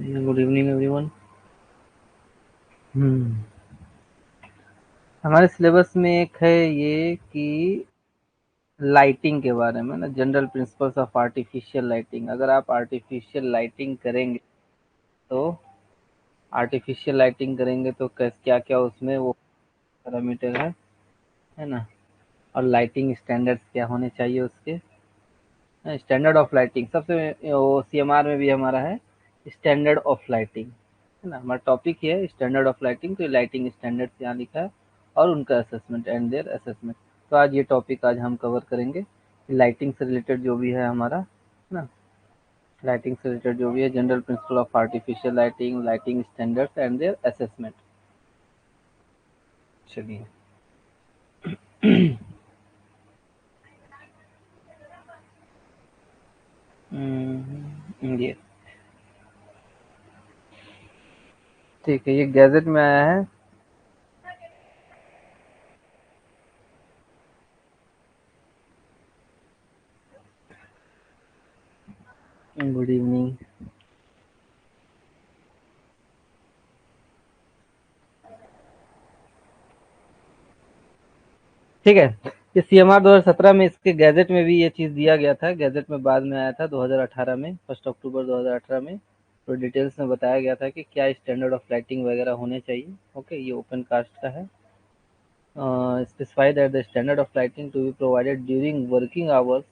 Good evening everyone. हम्म हमारे syllabus में एक है ये कि लाइटिंग के बारे में ना, general principles of artificial lighting. अगर आप आर्टिफिशियल लाइटिंग करेंगे तो क्या क्या उसमें वो पैरामीटर है ना, और लाइटिंग स्टैंडर्ड्स क्या होने चाहिए उसके। स्टैंडर्ड ऑफ लाइटिंग सबसे वो सीएमआर में भी हमारा है, स्टैंडर्ड ऑफ लाइटिंग है ना। हमारा टॉपिक ये है स्टैंडर्ड ऑफ लाइटिंग, तो लाइटिंग स्टैंडर्ड्स यहाँ लिखा है और उनका असेसमेंट एंड देयर असेसमेंट। तो आज ये टॉपिक आज हम कवर करेंगे, लाइटिंग से रिलेटेड जो भी है हमारा, है ना। लाइटिंग से रिलेटेड जो भी है, general principle of artificial lighting, lighting standards and their assessment. चलिए। ये ठीक है, ये गैजेट में आया है। Good evening. ठीक है, ये सीएमआर 2017 में इसके गैजेट में भी ये चीज़ दिया गया था। गैजेट में बाद में आया था 2018 में, 1 अक्टूबर 2018 में। तो डिटेल्स में बताया गया था कि क्या स्टैंडर्ड ऑफ लाइटिंग वगैरह होने चाहिए। ओके, ये ओपन कास्ट का है। Specified that the standard of lighting to be provided during working hours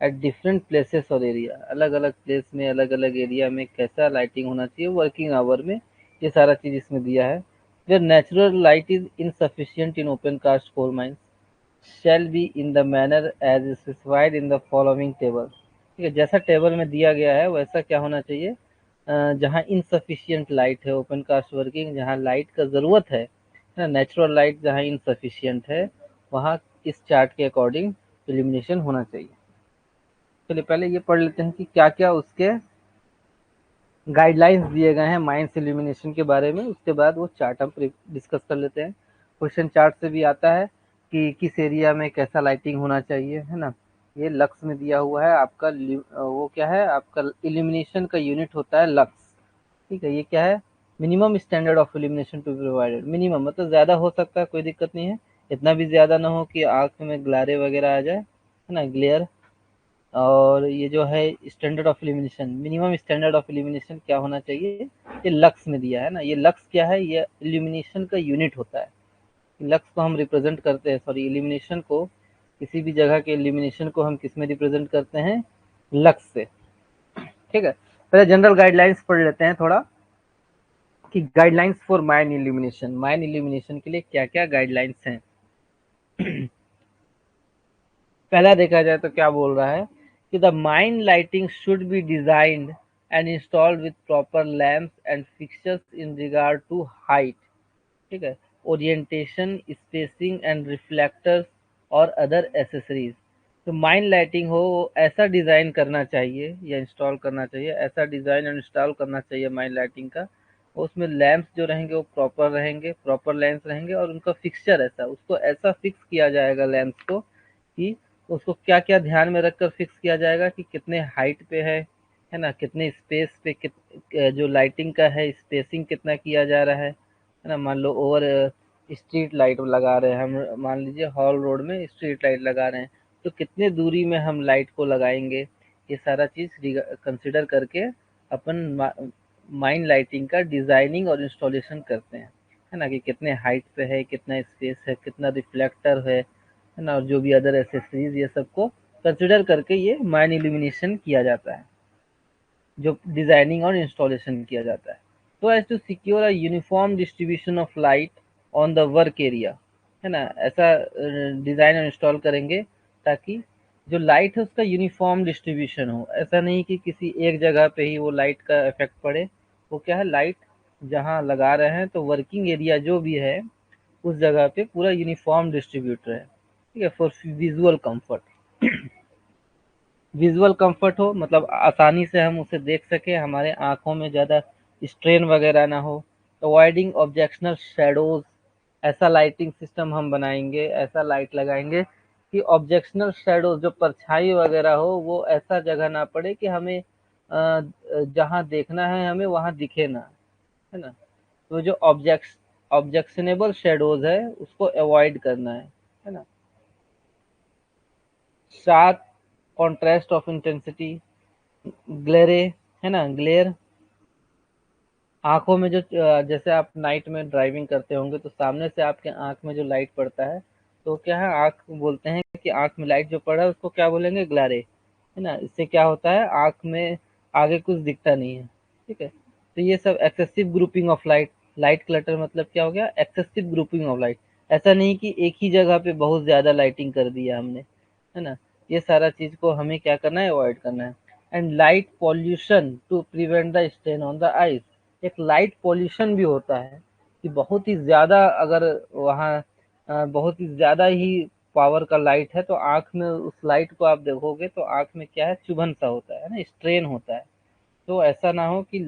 at different places और एरिया। अलग अलग प्लेस में, अलग अलग एरिया में कैसा लाइटिंग होना चाहिए वर्किंग आवर में, ये सारा चीज़ इसमें दिया है। Where natural light is insufficient in open cast coal mines shall be in the manner as specified in the following table। ठीक है, जैसा टेबल में दिया गया है वैसा क्या होना चाहिए। जहाँ इनसफिशियंट लाइट है, ओपन कास्ट वर्किंग जहाँ लाइट का ज़रूरत है ना, नेचुरल लाइट जहाँ इनसफिशियंट है, वहाँ इस चार्ट के अकॉर्डिंग इल्यूमिनेशन होना चाहिए। चलिए पहले ये पढ़ लेते हैं कि क्या क्या उसके गाइडलाइंस दिए गए हैं माइंस इल्यूमिनेशन के बारे में। उसके बाद वो चार्ट हम डिस्कस कर लेते हैं। क्वेश्चन चार्ट से भी आता है कि किस एरिया में कैसा लाइटिंग होना चाहिए, है ना। ये लक्स में दिया हुआ है आपका। वो क्या है आपका, इल्यूमिनेशन का यूनिट होता है लक्स। ठीक है, ये क्या है, minimum standard of illumination to be provided. Minimum मतलब ज़्यादा हो सकता है, कोई दिक्कत नहीं है, इतना भी ज़्यादा ना हो कि आँख में ग्लारे वगैरह आ जाए, है ना, ग्लेयर। और ये जो है standard of illumination, minimum standard of illumination क्या होना चाहिए, ये लक्स में दिया है ना। ये लक्स क्या है, ये इल्यूमिनेशन का यूनिट होता है। लक्स को हम रिप्रेजेंट करते हैं, सॉरी, इल्यूमिनेशन को, किसी भी जगह के इल्यूमिनेशन को हम किस में रिप्रेजेंट करते हैं, लक्स से। ठीक है, पहले जनरल गाइडलाइंस पढ़ लेते हैं थोड़ा कि guidelines for mine illumination, mine illumination के लिए क्या क्या गाइडलाइंस हैं। पहला देखा जाए तो क्या बोल रहा है कि the mine lighting should be designed and installed with proper lamps and fixers in regard to height, ठीक है, ओरिएंटेशन, स्पेसिंग एंड रिफ्लेक्टर्स और अदर एसेसरीज। तो माइन लाइटिंग हो वो ऐसा डिज़ाइन करना चाहिए या इंस्टॉल करना चाहिए, ऐसा डिज़ाइन और इंस्टॉल करना चाहिए माइन लाइटिंग का। उसमें लैंप्स जो रहेंगे वो प्रॉपर रहेंगे, प्रॉपर लैंप्स रहेंगे, और उनका फिक्सचर ऐसा, उसको ऐसा फिक्स किया जाएगा लैंप्स को कि उसको क्या क्या ध्यान में रखकर फिक्स किया जाएगा कि कितने हाइट पे है ना, कितने स्पेस पे, जो लाइटिंग का है स्पेसिंग कितना किया जा रहा है ना। मान लो ओवर स्ट्रीट लाइट लगा रहे हैं हम, मान लीजिए हॉल रोड में स्ट्रीट लाइट लगा रहे हैं, तो कितने दूरी में हम लाइट को लगाएंगे, ये सारा चीज़ कंसिडर करके अपन माइन लाइटिंग का डिज़ाइनिंग और इंस्टॉलेशन करते हैं, है ना, कि कितने हाइट पे है, कितना स्पेस है, कितना रिफ्लेक्टर है ना, और जो भी अदर एसेसरीज, ये सबको कंसिडर करके ये माइन इल्यूमिनेशन किया जाता है, जो डिजाइनिंग और इंस्टॉलेशन किया जाता है। तो as to secure a uniform distribution of light on the work area, है ना, ऐसा डिजाइन और इंस्टॉल करेंगे ताकि जो लाइट है उसका यूनिफॉर्म डिस्ट्रीब्यूशन हो। ऐसा नहीं कि किसी एक जगह पे ही वो लाइट का इफेक्ट पड़े। वो क्या है, लाइट जहाँ लगा रहे हैं तो वर्किंग एरिया जो भी है उस जगह पे पूरा यूनिफॉर्म डिस्ट्रीब्यूट रहे। ठीक है, for visual comfort, visual comfort हो मतलब आसानी से हम उसे देख सकें, हमारे आंखों में ज़्यादा स्ट्रेन वगैरह ना हो। अवॉइडिंग ऑब्जेक्शनल शेडोज, ऐसा लाइटिंग सिस्टम हम बनाएंगे, ऐसा लाइट लगाएंगे कि ऑब्जेक्शनल शेडोज, जो परछाई वगैरह हो, वो ऐसा जगह ना पड़े कि हमें जहाँ देखना है हमें वहाँ दिखे ना, है ना। तो जो ऑब्जेक्शनेबल शेडोज है उसको अवॉइड करना है ना। शार्प कॉन्ट्रास्ट ऑफ इंटेंसिटी, ग्लेरे, है ना, ग्लेयर आंखों में जो जैसे आप नाइट में ड्राइविंग करते होंगे तो सामने से आपके आंख में जो लाइट पड़ता है, तो क्या है, आंख बोलते हैं कि आंख में लाइट जो पड़ रहा है उसको क्या बोलेंगे, ग्लारे, है ना। इससे क्या होता है, आंख में आगे कुछ दिखता नहीं है, ठीक है। तो ये सब excessive grouping of light, light clutter मतलब क्या हो गया, एक्सेसिव ग्रुपिंग ऑफ लाइट। ऐसा नहीं कि एक ही जगह पे बहुत ज्यादा लाइटिंग कर दिया हमने, है ना। ये सारा चीज को हमें क्या करना है, अवॉइड करना है। And light pollution to prevent the strain on the eyes. एक लाइट पॉल्यूशन भी होता है कि बहुत ही ज़्यादा अगर वहाँ बहुत ही ज़्यादा ही पावर का लाइट है तो आँख में उस लाइट को आप देखोगे तो आँख में क्या है, चुभन सा होता है ना, स्ट्रेन होता है। तो ऐसा ना हो कि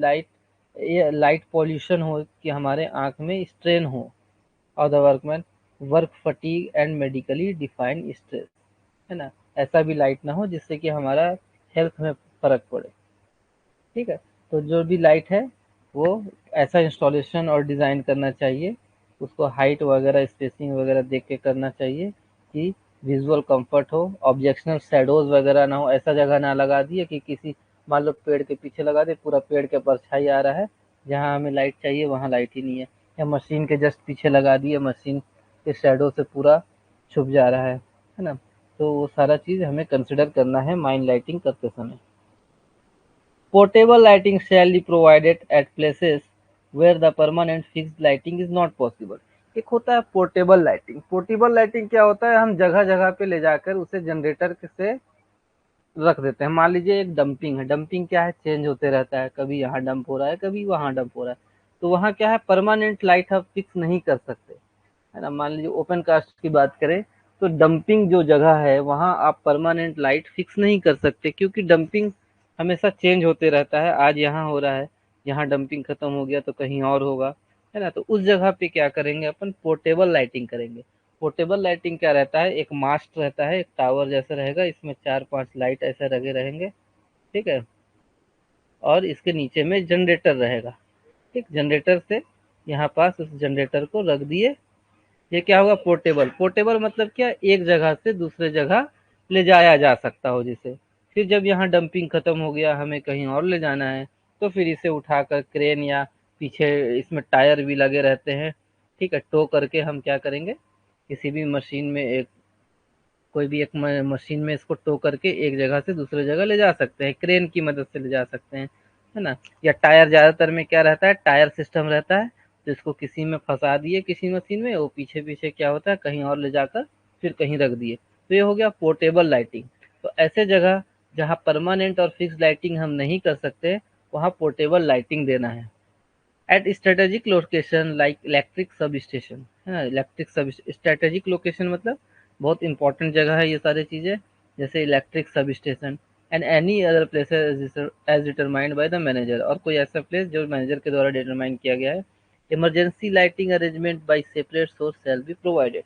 ये लाइट पॉल्यूशन हो कि हमारे आँख में स्ट्रेन हो। और the workman work fatigue and medically defined stress, है ना। ऐसा भी लाइट ना हो जिससे कि हमारा हेल्थ में फर्क पड़े, ठीक है। तो जो भी लाइट है वो ऐसा इंस्टॉलेशन और डिज़ाइन करना चाहिए, उसको हाइट वगैरह स्पेसिंग वगैरह देख के करना चाहिए कि विजुअल कंफर्ट हो, ऑब्जेक्शनल शैडोज वगैरह ना हो। ऐसा जगह ना लगा दिए कि किसी, मान लो पेड़ के पीछे लगा दे, पूरा पेड़ के परछाई आ रहा है, जहाँ हमें लाइट चाहिए वहाँ लाइट ही नहीं है। या मशीन के जस्ट पीछे लगा दिए, मशीन के शैडो से पूरा छुप जा रहा है ना। तो वो सारा चीज़ हमें कंसिडर करना है माइंड लाइटिंग करते समय। Portable lighting shall be provided at places where the permanent fixed lighting is not possible। एक होता है पोर्टेबल लाइटिंग। पोर्टेबल लाइटिंग क्या होता है, हम जगह जगह पे ले जाकर उसे जनरेटर से रख देते हैं। मान लीजिए एक डंपिंग है, डंपिंग क्या है, चेंज होते रहता है, कभी यहाँ डंप हो रहा है, कभी वहाँ डंप हो रहा है। तो वहाँ क्या है, परमानेंट लाइट आप फिक्स नहीं कर सकते, है ना। मान लीजिए ओपन कास्ट की बात करें तो डंपिंग जो जगह है वहाँ आप परमानेंट लाइट फिक्स नहीं कर सकते, क्योंकि डंपिंग हमेशा चेंज होते रहता है। आज यहाँ हो रहा है, यहाँ डंपिंग खत्म हो गया तो कहीं और होगा, है ना। तो उस जगह पे क्या करेंगे, अपन पोर्टेबल लाइटिंग करेंगे। पोर्टेबल लाइटिंग क्या रहता है, एक मास्ट रहता है, एक टावर जैसा रहेगा, इसमें 4-5 लाइट ऐसे लगे रहेंगे, ठीक है। और इसके नीचे में जनरेटर रहेगा, ठीक। जनरेटर से यहाँ पास उस जनरेटर को रख दिए। ये क्या होगा, पोर्टेबल। पोर्टेबल मतलब क्या, एक जगह से दूसरे जगह ले जाया जा सकता हो जिसे। फिर जब यहाँ डंपिंग खत्म हो गया, हमें कहीं और ले जाना है, तो फिर इसे उठाकर क्रेन या पीछे इसमें टायर भी लगे रहते हैं, ठीक है, टो करके हम क्या करेंगे, किसी भी मशीन में एक, कोई भी एक मशीन में इसको टो करके एक जगह से दूसरे जगह ले जा सकते हैं, क्रेन की मदद से ले जा सकते हैं, है ना। या टायर, ज़्यादातर में क्या रहता है, टायर सिस्टम रहता है, तो इसको किसी में फंसा दिए, किसी मशीन में, वो पीछे पीछे क्या होता है, कहीं और ले जाकर फिर कहीं रख दिए। तो ये हो गया पोर्टेबल लाइटिंग। तो ऐसे जगह जहाँ परमानेंट और फिक्स लाइटिंग हम नहीं कर सकते, वहाँ पोर्टेबल लाइटिंग देना है। At strategic location like electric sub station, है ना। इलेक्ट्रिक सब स्ट्रेटेजिक लोकेशन मतलब बहुत इंपॉर्टेंट जगह है ये सारी चीज़ें, जैसे electric sub station. And any other place as determined by the manager, और कोई ऐसा प्लेस जो मैनेजर के द्वारा डिटरमाइन किया गया है। Emergency lighting arrangement bye separate source shell be provided,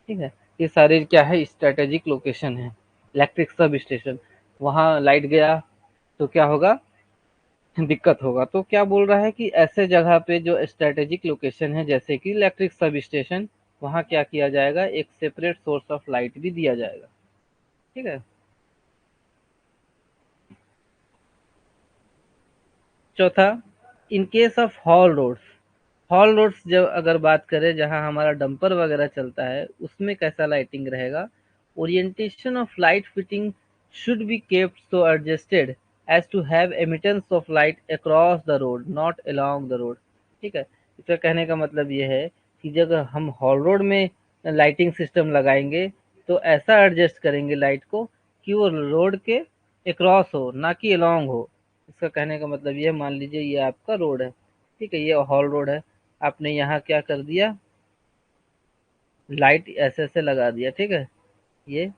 ठीक है। ये सारे क्या है, स्ट्रेटेजिक लोकेशन है। इलेक्ट्रिक सब स्टेशन, वहाँ लाइट गया तो क्या होगा, दिक्कत होगा। तो क्या बोल रहा है कि ऐसे जगह पे जो स्ट्रेटेजिक लोकेशन है जैसे कि इलेक्ट्रिक सब स्टेशन, वहाँ क्या किया जाएगा, एक सेपरेट सोर्स ऑफ लाइट भी दिया जाएगा, ठीक है। चौथा, in case of haul roads. Haul roads जब अगर बात करें, जहाँ हमारा डंपर वगैरह चलता है, उसमें कैसा लाइटिंग रहेगा। Orientation of light fitting should be kept so adjusted as to have emittance of light across the road not along the road, ठीक है। इसका कहने का मतलब ये है कि जब हम हॉल रोड में लाइटिंग सिस्टम लगाएंगे तो ऐसा एडजस्ट करेंगे लाइट को कि वो रोड के अक्रॉस हो, ना कि अलोंग हो। इसका कहने का मतलब ये है, मान लीजिए ये आपका रोड है, ठीक है, ये हॉल रोड है, आपने यहाँ क्या कर दिया, लाइट ऐसे ऐसे लगा दिया, ठीक है। ये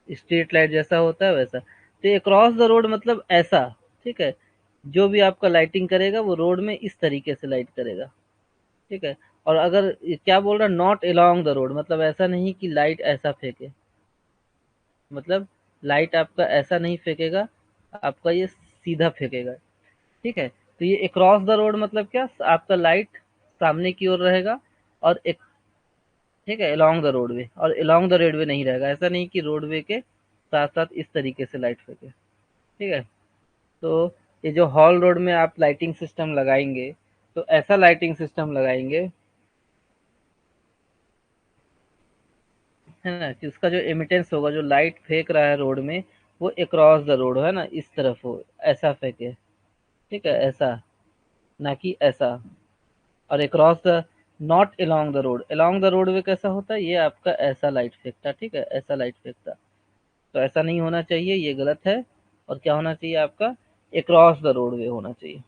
स्ट्रीट लाइट जैसा होता है वैसा। तो ये क्रॉस द रोड मतलब ऐसा, ठीक है। जो भी आपका लाइटिंग करेगा वो रोड में इस तरीके से लाइट करेगा, ठीक है। और अगर क्या बोल रहा है, नॉट अलोंग द रोड, मतलब ऐसा नहीं कि लाइट ऐसा फेंके, मतलब लाइट आपका ऐसा नहीं फेंकेगा, आपका ये सीधा फेंकेगा। ठीक है, तो ये अक्रॉस द रोड मतलब क्या, आपका लाइट सामने की ओर रहेगा और एक, ठीक है, अलोंग द रोडवे, और अलोंग द रोडवे नहीं रहेगा, ऐसा नहीं कि रोडवे के साथ साथ इस तरीके से लाइट फेंके। ठीक है, तो ये जो हॉल रोड में आप लाइटिंग सिस्टम लगाएंगे, तो ऐसा लाइटिंग सिस्टम लगाएंगे, है ना, कि उसका जो एमिटेंस होगा, जो लाइट फेंक रहा है रोड में, वो अक्रॉस द रोड, है ना, इस तरफ हो, ऐसा फेंके। ठीक है, ऐसा, ना कि ऐसा। और across the, not along the road, along the road वे कैसा होता है, ये आपका ऐसा लाइट फेंकता, ठीक है, ऐसा लाइट फेंकता। तो ऐसा नहीं होना चाहिए, ये गलत है। और क्या होना चाहिए आपका, अक्रॉस द रोड वे होना चाहिए।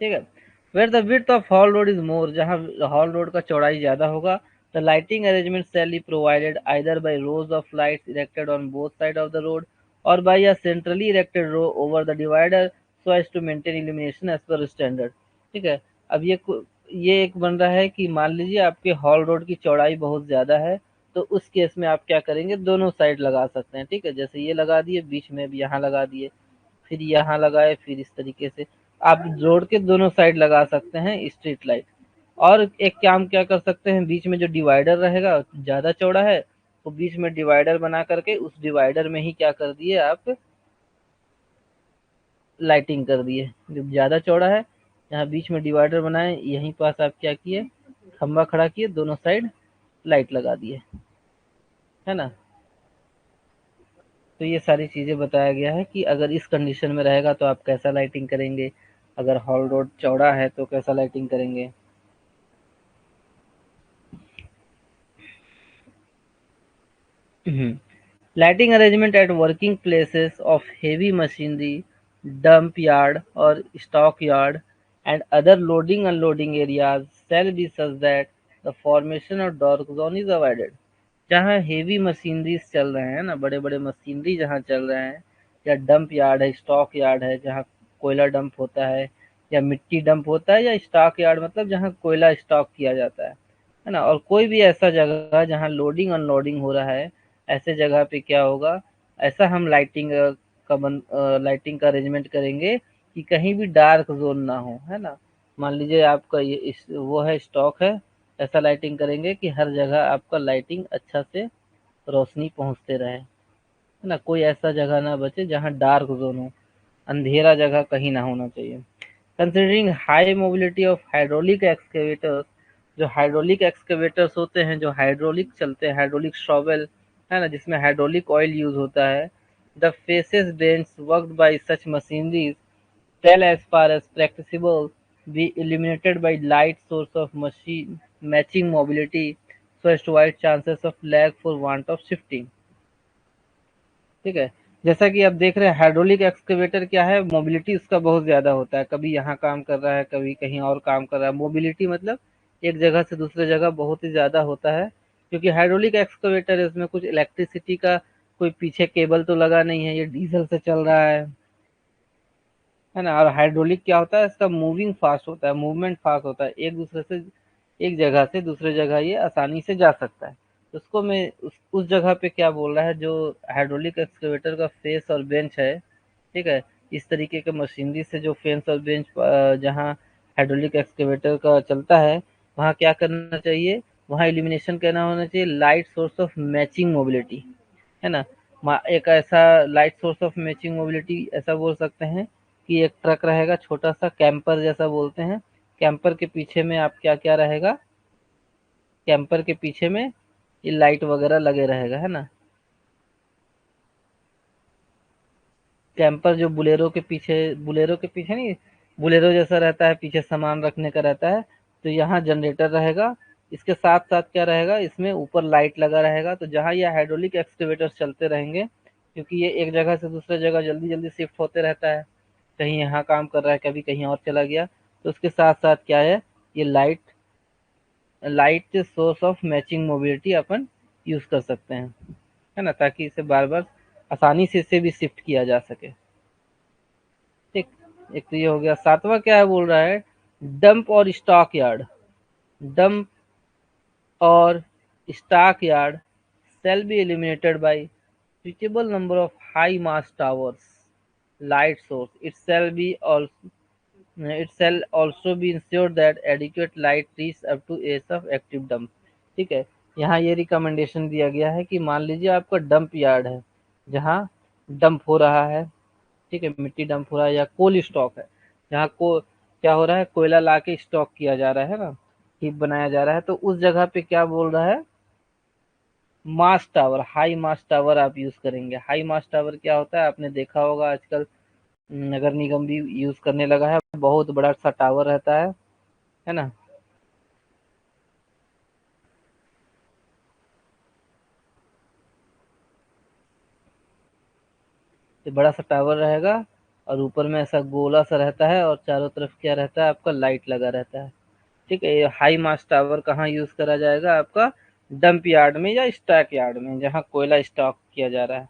ठीक है, where the width of haul road is more, जहाँ हॉल रोड का चौड़ाई ज्यादा होगा, the lighting arrangement shall be provided either by rows of lights erected on both side of the road, और by a centrally erected row over the divider, so as to maintain illumination as per standard. ठीक है, अब ये एक बन रहा है कि मान लीजिए आपके हॉल रोड की चौड़ाई बहुत ज्यादा है, तो उस केस में आप क्या करेंगे, दोनों साइड लगा सकते हैं। ठीक है, जैसे ये लगा दिए, बीच में भी यहाँ लगा दिए, फिर यहाँ लगाए, फिर इस तरीके से आप रोड के दोनों साइड लगा सकते हैं स्ट्रीट लाइट। और एक काम क्या कर सकते हैं, बीच में जो डिवाइडर रहेगा ज्यादा चौड़ा है, तो बीच में डिवाइडर बना करके उस डिवाइडर में ही क्या कर दिए आप, लाइटिंग कर दिए। जो ज्यादा चौड़ा है, यहाँ बीच में डिवाइडर बनाए, यहीं पास आप क्या किए, खंबा खड़ा किए, दोनों साइड लाइट लगा दिए, है ना। तो ये सारी चीजें बताया गया है कि अगर इस कंडीशन में रहेगा तो आप कैसा लाइटिंग करेंगे, अगर हॉल रोड चौड़ा है तो कैसा लाइटिंग करेंगे। Lighting arrangement at working places of heavy machinery, dump yard or stock yard, and other loading unloading areas shall be such that the formation of dark zone is avoided। जहाँ heavy machinery चल रहे हैं ना, बड़े बड़े machinery जहाँ चल रहे हैं, या डंप यार्ड है, स्टॉक यार्ड है, जहाँ कोयला डंप होता है, या मिट्टी डंप होता है, या स्टॉक यार्ड मतलब जहाँ कोयला स्टॉक किया जाता है ना, और कोई भी ऐसा जगह जहाँ लोडिंग अनलोडिंग हो रहा है, ऐसे जगह पे क्या होगा, ऐसा हम लाइटिंग का अरेंजमेंट करेंगे कि कहीं भी डार्क जोन ना हो, है ना। मान लीजिए आपका वो है, स्टॉक है, ऐसा लाइटिंग करेंगे कि हर जगह आपका लाइटिंग अच्छा से रोशनी पहुंचते रहे, है ना, कोई ऐसा जगह ना बचे जहाँ डार्क जोन हो, अंधेरा जगह कहीं ना होना चाहिए। Considering high mobility of hydraulic excavators, जो हाइड्रोलिक एक्सकेवेटर्स होते हैं, जो हाइड्रोलिक चलते हैं, हाइड्रोलिक शॉवेल, है ना, जिसमें हाइड्रोलिक ऑयल यूज होता है, the faces bench worked bye such machineries shall as far as practicable be illuminated by light source of machine matching mobility, so as to avoid chances of lag for want of shifting। ठीक है, जैसा कि आप देख रहे हैं, hydraulic excavator क्या है, मोबिलिटी उसका बहुत ज्यादा होता है, कभी यहाँ काम कर रहा है, कभी कहीं और काम कर रहा है, मोबिलिटी मतलब एक जगह से दूसरे जगह बहुत ही ज्यादा होता है, क्योंकि हाइड्रोलिक एक्सकेवेटर है, उसमें कुछ इलेक्ट्रिसिटी का कोई पीछे केबल तो लगा नहीं है, ये डीजल से चल रहा है ना। और हाइड्रोलिक क्या होता है, इसका मूविंग फास्ट होता है, मूवमेंट फास्ट होता है, एक दूसरे से, एक जगह से दूसरे जगह ये आसानी से जा सकता है। उसको मैं उस जगह पे क्या बोल रहा है, जो हाइड्रोलिक एक्सकेवेटर का फेस और बेंच है, ठीक है, इस तरीके के मशीनरी से जो फेंस और बेंच जहाँ हाइड्रोलिक एक्सकेवेटर का चलता है, वहाँ क्या करना चाहिए, वहाँ इल्यूमिनेशन करना होना चाहिए, light source of matching mobility, है ना। एक ऐसा light source of matching mobility ऐसा बोल सकते हैं कि एक ट्रक रहेगा, छोटा सा कैंपर जैसा बोलते हैं, कैंपर के पीछे में आप क्या क्या रहेगा, कैंपर के पीछे में ये लाइट वगैरह लगे रहेगा, है ना। कैंपर जो बुलेरो के पीछे नहीं, बुलेरो जैसा रहता है, पीछे सामान रखने का रहता है, तो यहाँ जनरेटर रहेगा, इसके साथ साथ क्या रहेगा, इसमें ऊपर लाइट लगा रहेगा, तो जहाँ ये हाइड्रोलिक एक्सकेवेटर चलते रहेंगे, क्योंकि ये एक जगह से दूसरे जगह जल्दी जल्दी शिफ्ट होते रहता है, कहीं यहाँ काम कर रहा है, कभी कहीं और चला गया, तो उसके साथ साथ क्या है, ये light light source of matching mobility upon use कर सकते हैं, है ना, ताकि इसे बार बार आसानी से इसे भी शिफ्ट किया जा सके। ठीक, एक तो ये हो गया। सातवां क्या है बोल रहा है, डंप और स्टॉक यार्ड, डंप और stock yard shall be eliminated by suitable number of high mass towers, light source. It shall also be ensured that adequate light reaches up to edge of active dump. ठीक है, यहाँ ये recommendation दिया गया है कि मान लीजिए आपका डंप यार्ड है जहाँ डंप हो रहा है, ठीक है, मिट्टी डंप हो रहा है या कोल स्टॉक है जहाँ को क्या हो रहा है, कोयला ला के स्टॉक किया जा रहा है ना, हीप बनाया जा रहा है, तो उस जगह पे क्या बोल रहा है, मास टावर, हाई मास टावर आप यूज करेंगे। हाई मास टावर क्या होता है, आपने देखा होगा आजकल नगर निगम भी यूज करने लगा है, बहुत बड़ा सा टावर रहता है ना। तो बड़ा सा टावर रहेगा और ऊपर में ऐसा गोला सा रहता है और चारों तरफ क्या रहता है, आपका लाइट लगा रहता है। ठीक है, ये हाई मास टावर कहाँ यूज करा जाएगा, आपका डंप यार्ड में या स्टॉक यार्ड में जहाँ कोयला स्टॉक किया जा रहा है।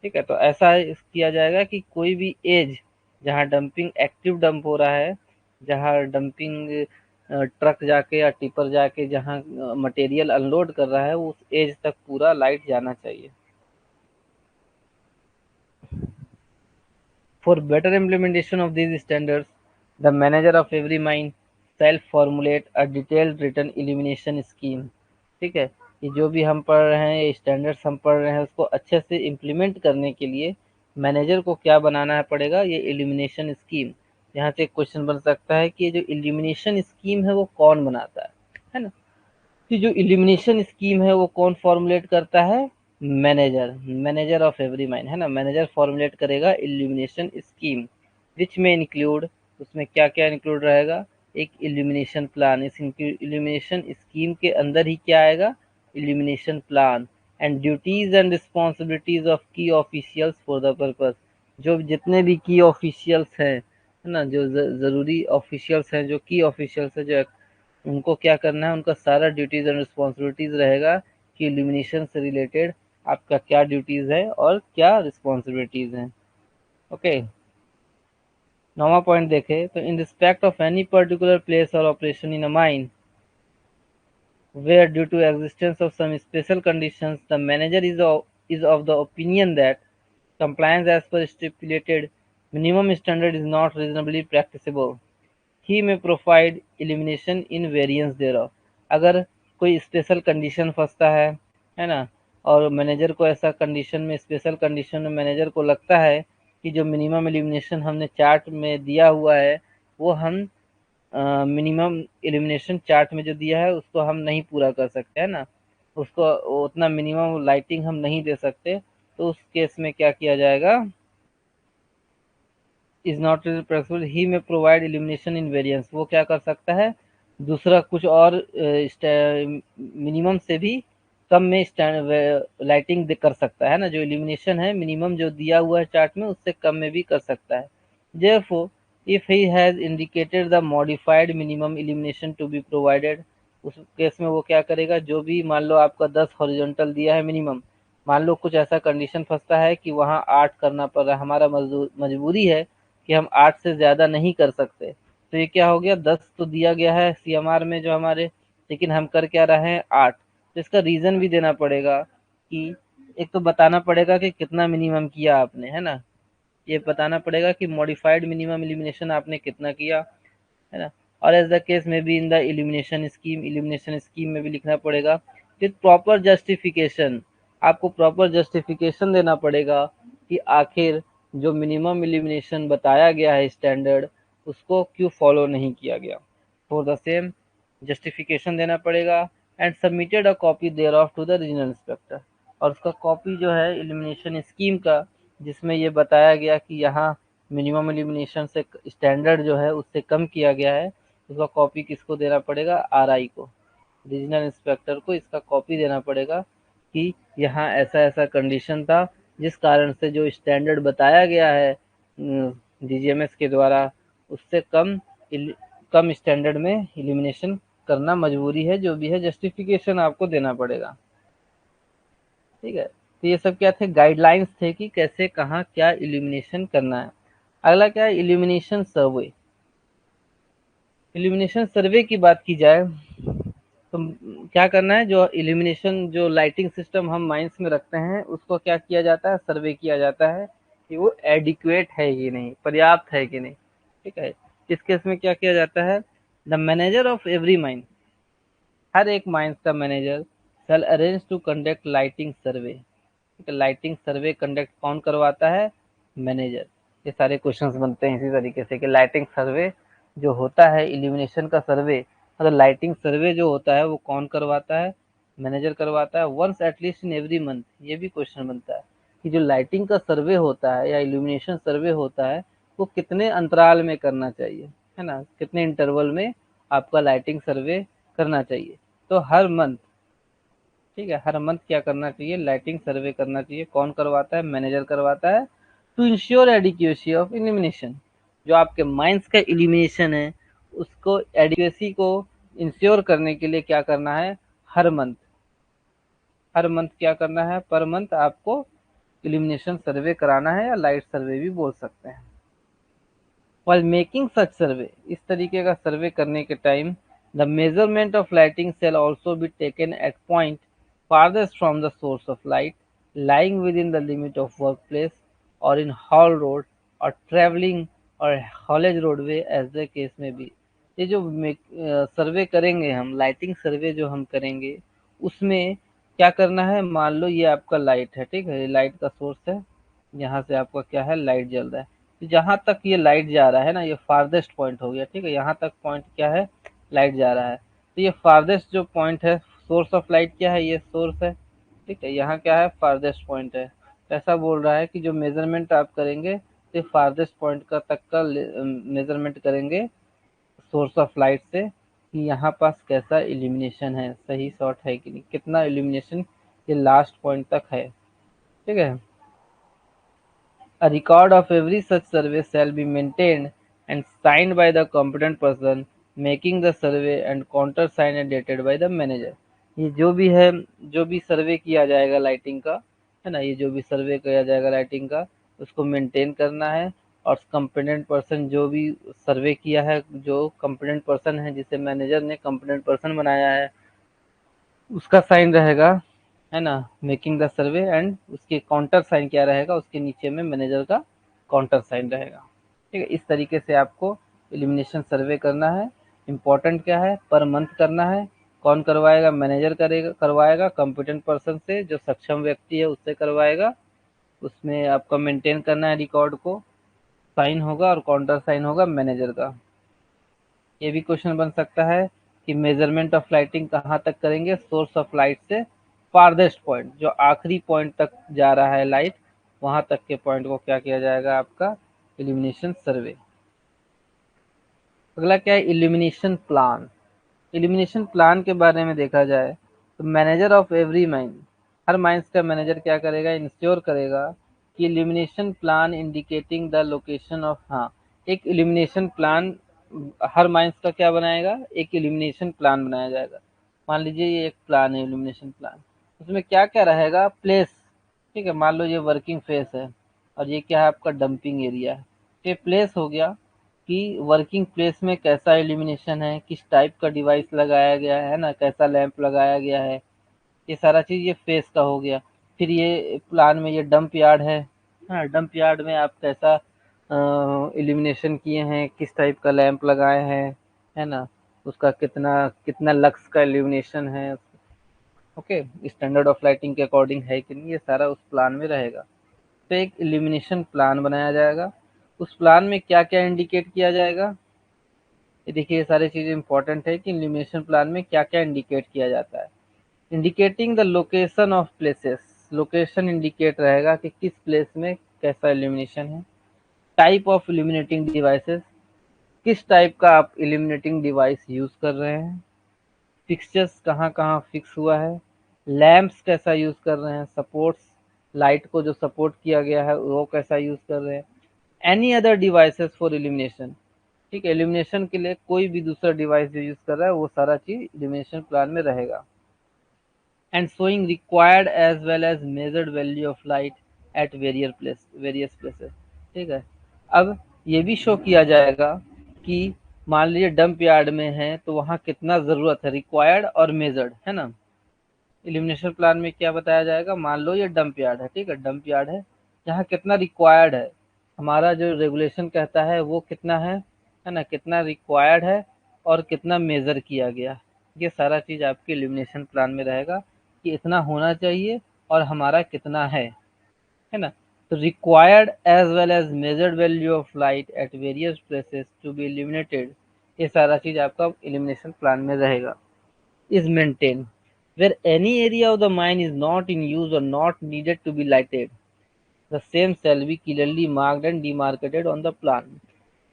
ठीक है, तो ऐसा किया जाएगा कि कोई भी एज जहाँ डंपिंग एक्टिव डंप हो रहा है, जहाँ डंपिंग ट्रक जाके या टिपर जाके जहाँ मटेरियल अनलोड कर रहा है, उस एज तक पूरा लाइट जाना चाहिए। For better implementation of these standards, the manager of every mine shall formulate a detailed written elimination scheme। ठीक है, ये जो भी हम पढ़ रहे हैं, ये स्टैंडर्ड्स हम पढ़ रहे हैं, उसको अच्छे से इम्प्लीमेंट करने के लिए मैनेजर को क्या बनाना पड़ेगा, ये एलिमिनेशन स्कीम। यहाँ से एक क्वेश्चन बन सकता है कि ये जो एलिमिनेशन स्कीम है वो कौन बनाता है ना। कि जो इल्यूमिनेशन स्कीम है वो कौन फॉर्मुलेट करता है, manager, manager of every mine है ना, मैनेजर फॉर्मुलेट करेगा इल्यूमिनेशन स्कीम, विच में इंक्लूड, उसमें क्या क्या इंक्लूड रहेगा, एक इल्यूमिनेशन प्लान, इस इल्यूमिनेशन स्कीम के अंदर ही क्या आएगा, illumination plan, and duties and responsibilities of की ऑफिशियल्स फॉर द पर्पज। जो जितने भी की ऑफिशियल्स हैं है ना, जो जरूरी ऑफिशियल्स हैं, जो की ऑफिशियल्स है, जो उनको क्या करना है, उनका सारा ड्यूटीज एंड रिस्पॉन्सिबिलिटीज रहेगा कि इल्यूमिनेशन से रिलेटेड आपका क्या ड्यूटीज है और क्या रिस्पॉन्सिबिलिटीज हैं। ओके, नौवां पॉइंट देखें तो in respect of any particular place और operation in a mine where due to existence of some special conditions the manager is of the opinion that compliance as per stipulated minimum standard is not reasonably practicable, ही में provide elimination इन variance देयरऑफ। अगर कोई special condition फंसता है ना, और manager को ऐसा condition में, special condition में मैनेजर को लगता है कि जो मिनिमम इलिमिनेशन हमने चार्ट में दिया हुआ है वो हम मिनिमम इल्यूमिनेशन चार्ट में जो दिया है उसको हम नहीं पूरा कर सकते है ना, उसको उतना मिनिमम लाइटिंग हम नहीं दे सकते, तो उस केस में क्या किया जाएगा, इज नॉट प्रेफरेबल ही में प्रोवाइड इल्यूमिनेशन इन वेरिएंस, वो क्या कर सकता है, दूसरा कुछ और मिनिमम से भी कम में लाइटिंग कर सकता है ना, जो इल्यूमिनेशन है मिनिमम जो दिया हुआ है चार्ट में उससे कम में भी कर सकता है। therefore if he has indicated the modified minimum illumination to be provided, उस केस में वो क्या करेगा, जो भी मान लो आपका 10 हॉरिजॉन्टल दिया है मिनिमम, मान लो कुछ ऐसा कंडीशन फंसता है कि वहाँ 8 करना पड़ रहा है, हमारा मजबूरी है कि हम 8 से ज़्यादा नहीं कर सकते, तो ये क्या हो गया, 10 तो दिया गया है सीएमआर में जो हमारे, लेकिन हम कर क्या रहे हैं 8, तो इसका रीज़न भी देना पड़ेगा कि एक तो बताना पड़ेगा कि कितना मिनिमम किया आपने, है ना, ये बताना पड़ेगा कि मॉडिफाइड मिनिमम इल्यूमिनेशन आपने कितना किया, है ना। और एज द केस में भी इन द इल्यूमिनेशन स्कीम में भी लिखना पड़ेगा विथ प्रॉपर जस्टिफिकेशन, आपको प्रॉपर जस्टिफिकेशन देना पड़ेगा कि आखिर जो मिनिमम इल्यूमिनेशन बताया गया है स्टैंडर्ड, उसको क्यों फॉलो नहीं किया गया, फॉर द सेम जस्टिफिकेशन देना पड़ेगा, and submitted a copy thereof to the regional inspector, और उसका कॉपी जो है इल्यूमिनेशन स्कीम का, जिसमें ये बताया गया कि यहाँ मिनिमम इल्यूमिनेशन से स्टैंडर्ड जो है उससे कम किया गया है, उसका कॉपी किसको देना पड़ेगा, आरआई को, रीजनल इंस्पेक्टर को इसका कॉपी देना पड़ेगा कि यहाँ ऐसा ऐसा कंडीशन था जिस कारण से जो स्टैंडर्ड बताया गया है डीजीएमएस के द्वारा उससे कम स्टैंडर्ड में इल्यूमिनेशन करना मजबूरी है, जो भी है जस्टिफिकेशन आपको देना पड़ेगा। ठीक है, तो ये सब क्या थे, गाइडलाइंस थे कि कैसे कहाँ क्या इल्यूमिनेशन करना है। अगला क्या है, इल्यूमिनेशन सर्वे। इल्यूमिनेशन सर्वे की बात की जाए तो क्या करना है, जो इल्यूमिनेशन जो लाइटिंग सिस्टम हम माइंस में रखते हैं उसको क्या किया जाता है, सर्वे किया जाता है कि वो एडिक्वेट है कि नहीं, पर्याप्त है कि नहीं। ठीक है, इस केस में क्या किया जाता है, the manager of every mine, हर एक माइंस का manager shall arrange to conduct lighting survey. ठीक है, लाइटिंग सर्वे कंडक्ट कौन करवाता है, मैनेजर। ये सारे क्वेश्चंस बनते हैं इसी तरीके से कि लाइटिंग सर्वे जो होता है, इल्यूमिनेशन का सर्वे, मतलब लाइटिंग सर्वे जो होता है वो कौन करवाता है, मैनेजर करवाता है। Once at least in every month, ये भी क्वेश्चन बनता है कि जो लाइटिंग का सर्वे होता है या इल्यूमिनेशन सर्वे होता है वो कितने अंतराल में करना चाहिए, है ना, कितने इंटरवल में आपका लाइटिंग सर्वे करना चाहिए। तो हर मंथ, ठीक है, हर मंथ क्या करना चाहिए, लाइटिंग सर्वे करना चाहिए। कौन करवाता है, मैनेजर करवाता है। To ensure adequacy of illumination, जो आपके माइंस का इल्यूमिनेशन है उसको एडिक्वेसी को इंश्योर करने के लिए क्या करना है, हर मंथ, हर मंथ क्या करना है, पर मंथ आपको इल्यूमिनेशन सर्वे कराना है, या लाइट सर्वे भी बोल सकते हैं। While making such survey, इस तरीके का सर्वे करने के time, the measurement of lighting shall also be taken at point farthest from the source of light, lying within the limit of workplace or in hall road or traveling or haulage roadway as the case may be। ये जो सर्वे करेंगे हम, lighting सर्वे जो हम करेंगे उसमें क्या करना है, मान लो ये आपका लाइट है, ठीक है, ये लाइट का सोर्स है, यहाँ से आपका क्या है, लाइट जल रहा है। तो जहाँ तक ये लाइट जा रहा है ना, ये फारदेस्ट पॉइंट हो गया, ठीक है, यहाँ तक पॉइंट क्या है, लाइट जा रहा है। तो ये फारदेस्ट जो पॉइंट है, सोर्स ऑफ लाइट क्या है, ये सोर्स है, ठीक है, यहाँ क्या है, फारदेस्ट पॉइंट है। ऐसा बोल रहा है कि जो मेजरमेंट आप करेंगे तो फारदेस्ट पॉइंट का तक का मेजरमेंट करेंगे सोर्स ऑफ लाइट से, कि यहाँ पास कैसा इल्यूमिनेशन है, सही शॉट है कि नहीं, कितना इल्यूमिनेशन ये लास्ट पॉइंट तक है। ठीक है, a record of every such survey shall be maintained and signed by the competent person making the survey and countersigned and dated by the manager। ये जो भी है, जो भी सर्वे किया जाएगा लाइटिंग का, है ना, ये जो भी सर्वे किया जाएगा लाइटिंग का उसको मेंटेन करना है, और कॉम्पिटेंट पर्सन जो भी सर्वे किया है, जो कॉम्पिटेंट पर्सन है जिसे मैनेजर ने कॉम्पिटेंट पर्सन बनाया है उसका साइन रहेगा, है ना, मेकिंग द सर्वे, एंड उसके काउंटर साइन क्या रहेगा, उसके नीचे में मैनेजर का काउंटर साइन रहेगा। ठीक है, इस तरीके से आपको एलिमिनेशन सर्वे करना है। इम्पोर्टेंट क्या है, पर मंथ करना है। कौन करवाएगा, मैनेजर करेगा, करवाएगा कॉम्पिटेंट पर्सन से, जो सक्षम व्यक्ति है उससे करवाएगा। उसमें आपका मेंटेन करना है रिकॉर्ड को, साइन होगा और काउंटर साइन होगा मैनेजर का। ये भी क्वेश्चन बन सकता है कि मेजरमेंट ऑफ लाइटिंग कहाँ तक करेंगे, सोर्स ऑफ लाइट से फारदेस्ट पॉइंट, जो आखिरी पॉइंट तक जा रहा है लाइट, वहां तक के पॉइंट को क्या किया जाएगा, आपका इल्यूमिनेशन सर्वे। अगला क्या है, इल्यूमिनेशन प्लान। इल्यूमिनेशन प्लान के बारे में देखा जाए तो manager of every mine, her mines का मैनेजर क्या करेगा, इंश्योर करेगा कि illumination plan indicating the location of, हाँ, एक इल्यूमिनेशन प्लान हर माइंस का क्या बनाएगा, एक इल्यूमिनेशन प्लान बनाया जाएगा। मान लीजिए ये एक प्लान है, इल्यूमिनेशन प्लान, उसमें क्या क्या रहेगा, प्लेस, ठीक है, मान लो ये वर्किंग फेस है और ये क्या है, आपका डंपिंग एरिया है। ये प्लेस हो गया कि वर्किंग प्लेस में कैसा इल्यूमिनेशन है, किस टाइप का डिवाइस लगाया गया है ना, कैसा लैंप लगाया गया है, ये सारा चीज़ ये फेस का हो गया। फिर ये प्लान में ये डंप यार्ड है, हाँ, डंप यार्ड में आप कैसा इल्यूमिनेशन किए हैं, किस टाइप का लैंप लगाए हैं, है ना, उसका कितना कितना लक्स का इल्यूमिनेशन है, ओके, स्टैंडर्ड ऑफ लाइटिंग के अकॉर्डिंग है कि नहीं, ये सारा उस प्लान में रहेगा। तो एक इल्यूमिनेशन प्लान बनाया जाएगा। उस प्लान में क्या क्या इंडिकेट किया जाएगा, ये देखिए, ये सारी चीज़ें इंपॉर्टेंट है कि इल्यूमिनेशन प्लान में क्या क्या इंडिकेट किया जाता है। Indicating the location of places, location indicate रहेगा कि किस प्लेस में कैसा इल्यूमिनेशन है। टाइप ऑफ इल्यूमिनेटिंग डिवाइसेस, किस टाइप का आप इल्यूमिनेटिंग डिवाइस यूज़ कर रहे हैं। फिक्सचर्स कहाँ कहाँ फिक्स हुआ है। लैंप्स कैसा यूज़ कर रहे हैं, सपोर्ट्स, लाइट को जो सपोर्ट किया गया है वो कैसा यूज़ कर रहे हैं। Any other devices for illumination, ठीक है, इल्यूमिनेशन के लिए कोई भी दूसरा डिवाइस जो यूज़ कर रहा है वो सारा चीज़ इल्यूमिनेशन प्लान में रहेगा। And showing required as well as measured value of light at various places, ठीक है। अब ये भी शो किया जाएगा कि मान लीजिए डंप यार्ड में है तो वहाँ कितना ज़रूरत है, रिक्वायर्ड और मेजर्ड, है ना। इल्यूमिनेशन प्लान में क्या बताया जाएगा, मान लो ये डंप यार्ड है, ठीक है, डंप यार्ड है, यहाँ कितना रिक्वायर्ड है, हमारा जो रेगुलेशन कहता है वो कितना है ना, कितना रिक्वायर्ड है और कितना मेजर किया गया, ये सारा चीज़ आपके इल्यूमिनेशन प्लान में रहेगा कि इतना होना चाहिए और हमारा कितना है ना। तो required as well as measured value of light at various places to be illuminated, ये सारा चीज़ आपका इल्यूमिनेशन प्लान में रहेगा। is maintained where any area of the mine is not in use or not needed to be lighted. The same shall be clearly marked and demarcated on the plan.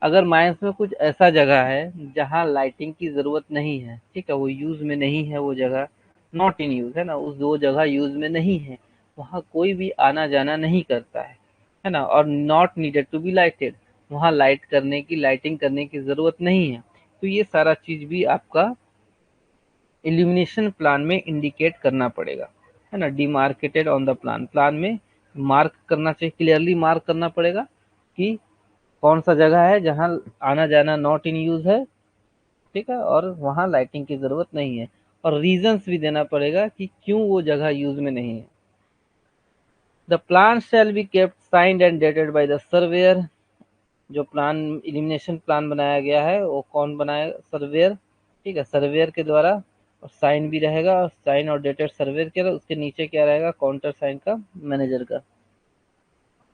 अगर mines में कुछ ऐसा जगह है जहाँ lighting की ज़रूरत नहीं है, ठीक है, वो यूज़ में नहीं है, वो जगह नॉट इन यूज़ है ना, उस वो जगह यूज़ में नहीं है, वहाँ कोई भी आना जाना नहीं करता है ना, और not needed to be lighted, वहाँ लाइट करने की लाइटिंग करने की ज़रूरत नहीं है, तो ये सारा चीज़ भी आपका इल्यूमिनेशन प्लान में इंडिकेट करना पड़ेगा, है ना। Demarcated on the plan, plan में मार्क करना चाहिए, क्लियरली मार्क करना पड़ेगा कि कौन सा जगह है जहाँ आना जाना नॉट इन यूज है, ठीक है, और वहाँ लाइटिंग की जरूरत नहीं है, और रीजंस भी देना पड़ेगा कि क्यों वो जगह यूज में नहीं है। The plan shall be kept signed and dated by the surveyor, जो प्लान इल्यूमिनेशन प्लान बनाया गया है वो कौन बनाए, सर्वेयर, ठीक है, सर्वेयर के द्वारा, और साइन भी रहेगा, और साइन और डेटेड सर्वेयर के, उसके नीचे क्या रहेगा, काउंटर साइन का मैनेजर का,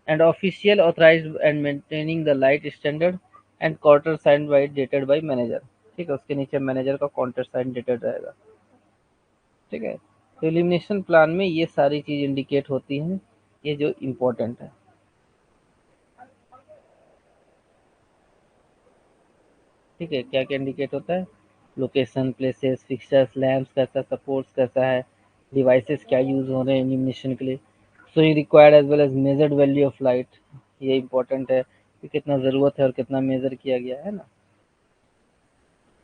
and official authorised and maintaining the light standard and counter sign by dated by manager, ठीक है, उसके नीचे मैनेजर का काउंटर साइन डेटेड रहेगा, ठीक है। तो इल्यूमिनेशन प्लान में ये सारी चीज इंडिकेट होती हैं, ये जो इम्पोर्टेंट है, ठीक है। क्या क्या इंडिकेट होता है, लोकेशन, प्लेसेस, फिक्सचर्स, लैंप्स कैसा, सपोर्ट्स कैसा है, डिवाइसेस क्या यूज हो रहे हैं इल्यूमिनेशन के लिए, सो ये required as well as measured value of light, ये इंपॉर्टेंट है कि कितना ज़रूरत है और कितना मेजर किया गया है ना।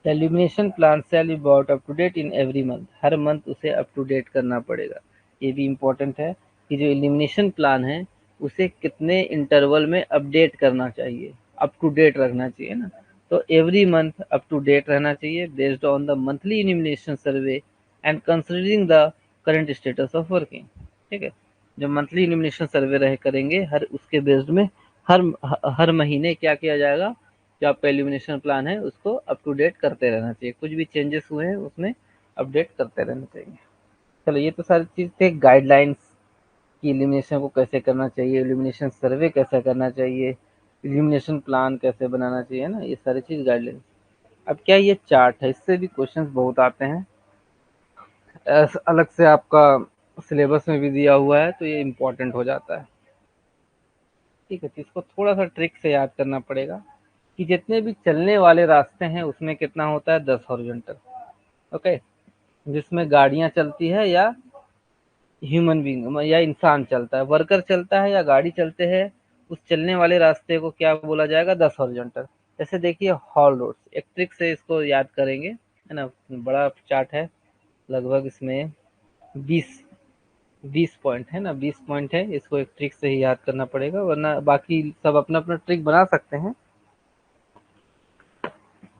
The illumination plan shall be brought up to date in every month, हर मंथ उसे अप टू डेट करना पड़ेगा, ये भी इम्पोर्टेंट है कि जो इल्यूमिनेशन प्लान है उसे कितने इंटरवल में अपडेट करना चाहिए, अप टू डेट रखना चाहिए ना। तो every month up to date रहना चाहिए based on the monthly illumination survey and considering the current status of working, ठीक है। जो मंथली इल्यूमिनेशन सर्वे रहे करेंगे हर उसके बेस्ड में हर हर महीने क्या किया जाएगा, जो आपका इल्यूमिनेशन प्लान है उसको अप टू डेट करते रहना चाहिए, कुछ भी चेंजेस हुए हैं उसमें अपडेट करते रहना चाहिए। चलो ये तो सारी चीज़ थे गाइडलाइंस कि इल्यूमिनेशन को कैसे करना चाहिए, इल्यूमिनेशन सर्वे कैसे करना चाहिए, इल्यूमिनेशन प्लान कैसे बनाना चाहिए ना, ये सारी चीज़ गाइडलाइंस। अब क्या ये चार्ट है, इससे भी क्वेश्चंस बहुत आते हैं, अलग से आपका सिलेबस में भी दिया हुआ है, तो ये इम्पोर्टेंट हो जाता है, ठीक है। तो इसको थोड़ा सा ट्रिक से याद करना पड़ेगा कि जितने भी चलने वाले रास्ते हैं उसमें कितना होता है, 10 हॉरिजॉन्टल, ओके, जिसमें गाड़ियां चलती है या ह्यूमन बींग या इंसान चलता है, वर्कर चलता है या गाड़ी चलते हैं, उस चलने वाले रास्ते को क्या बोला जाएगा, 10 हॉरिजॉन्टल। जैसे देखिए हॉल रोड्स, एक ट्रिक से इसको याद करेंगे, है ना, बड़ा चार्ट है, लगभग इसमें 20 20 पॉइंट है ना, 20 पॉइंट है, इसको एक ट्रिक से ही याद करना पड़ेगा, वरना बाकी सब अपना अपना ट्रिक बना सकते हैं।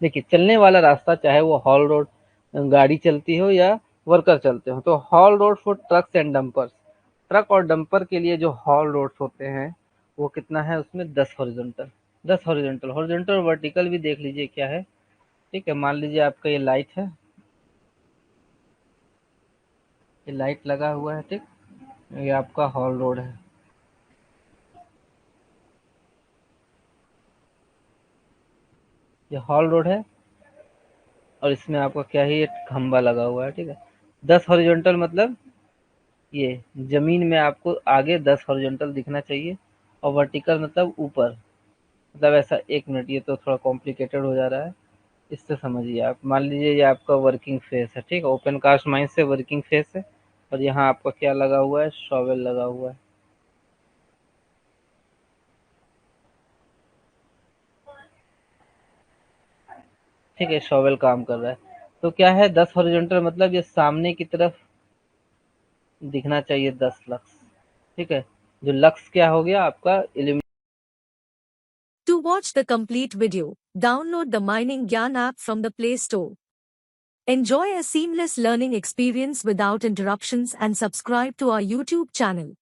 देखिए चलने वाला रास्ता चाहे वो हॉल रोड गाड़ी चलती हो या वर्कर चलते हो, तो hall road for trucks and dumpers, truck और डंपर के लिए जो हॉल रोड्स होते हैं वो कितना है, उसमें 10 हॉरिजॉन्टल, 10 हॉरिजॉन्टल, हॉरिजॉन्टल और वर्टिकल भी देख लीजिए क्या है, ठीक है। मान लीजिए आपका ये लाइट है, ये लाइट लगा हुआ है, ठीक, ये आपका हॉल रोड है, ये हॉल रोड है, और इसमें आपका क्या है, ये खंबा लगा हुआ है, ठीक है। 10 हॉरिजॉन्टल मतलब ये जमीन में आपको आगे 10 हॉरिजॉन्टल दिखना चाहिए, और वर्टिकल मतलब ऊपर, मतलब ऐसा, एक मिनट ये तो थोड़ा कॉम्प्लिकेटेड हो जा रहा है, इससे समझिए आप, मान लीजिए ये आपका वर्किंग फेस है, ठीक है, ओपन कास्ट माइन से वर्किंग फेस है, और यहाँ आपका क्या लगा हुआ है, शॉवेल लगा हुआ है, ठीक है, शॉवेल काम कर रहा है, तो क्या है 10 हॉरिजॉन्टल मतलब ये सामने की तरफ दिखना चाहिए 10 लक्स, ठीक है। जो लक्स क्या हो गया आपका To watch the complete video, Download the Mining Gyan app from the Play Store. Enjoy a seamless learning experience without interruptions and subscribe to our YouTube channel.